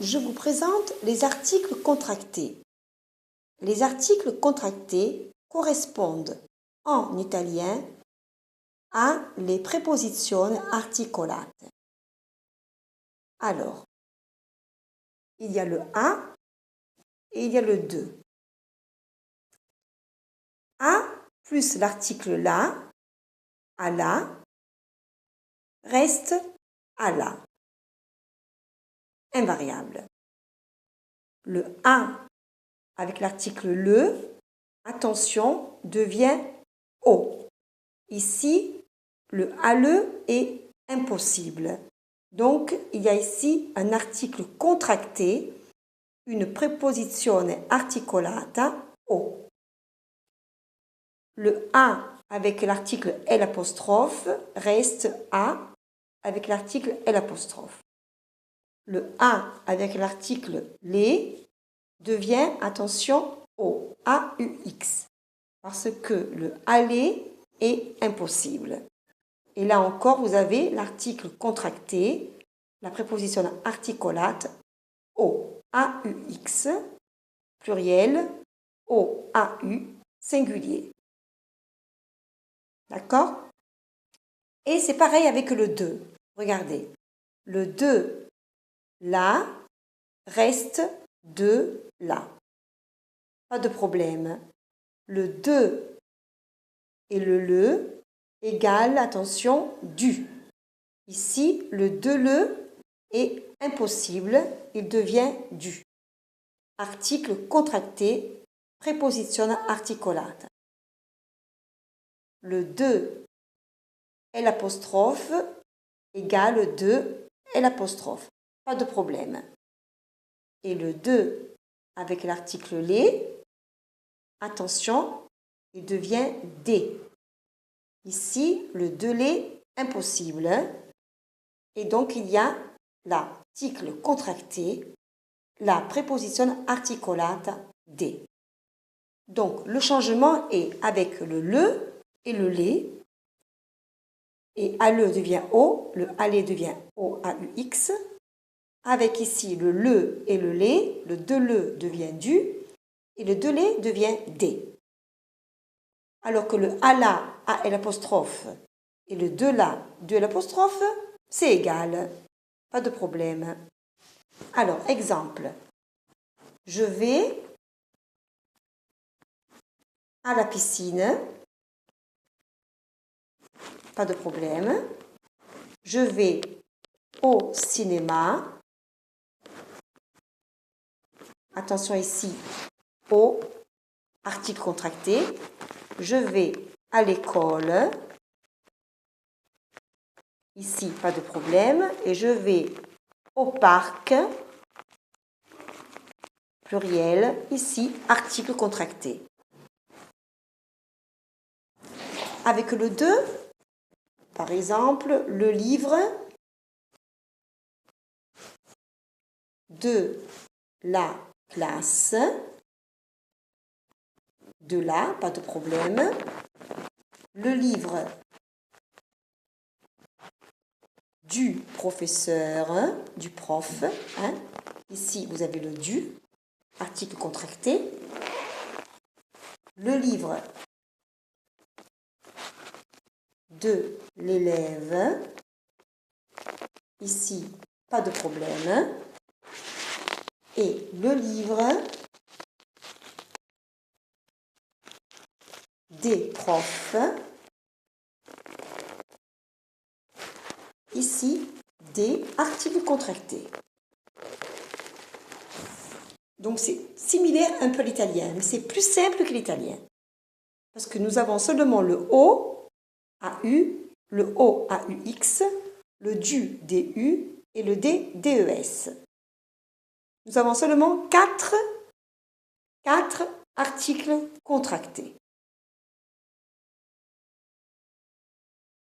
je vous présente les articles contractés. Les articles contractés correspondent en italien à les préposizioni articolate. Alors, il y a le a et il y a le de. A plus l'article la, à la, reste à la. Invariable. Le a avec l'article le, attention, devient o. Ici, le ale est impossible. Donc, il y a ici un article contracté, une préposizione articolata o. Le a avec l'article L' reste a avec l'article L'. Le a avec l'article les devient, attention, o, A-U-X, parce que le aller est impossible. Et là encore, vous avez l'article contracté, la préposition articolate, o, A-U-X, pluriel, o, A-U, singulier. D'accord? Et c'est pareil avec le de. Regardez, le de, là, reste de là. Pas de problème. Le de et le égale, attention, du. Ici, le de le est impossible, il devient du. Article contracté, préposition articolata. Le de L' égale de L'. Pas de problème. Et le de avec l'article les, attention, il devient des. Ici, le de les, impossible. Et donc, il y a l'article contracté, la préposition articolata des. Donc, le changement est avec le et le les. Et ale devient o, le aller devient o, a-u-x. Avec ici le et le de le devient du, et le de les devient des. Alors que le ala, a-l', et le de la, de l'apostrophe, c'est égal. Pas de problème. Alors, exemple. Je vais à la piscine. Pas de problème. Je vais au cinéma. Attention ici, au article contracté. Je vais à l'école. Ici, pas de problème. Et je vais au parc. Pluriel. Ici, article contracté. Avec le de, par exemple, le livre de la classe, de là, pas de problème. Le livre du professeur, du prof. Hein. Ici, vous avez le du, article contracté. Le livre de l'élève. Ici, pas de problème. Et le livre des profs. Ici, des articles contractés. Donc, c'est similaire un peu à l'italien, mais c'est plus simple que l'italien. Parce que nous avons seulement le O, AU, le O, AUX, le DU, DU et le D, DES. Nous avons seulement 4 articles contractés.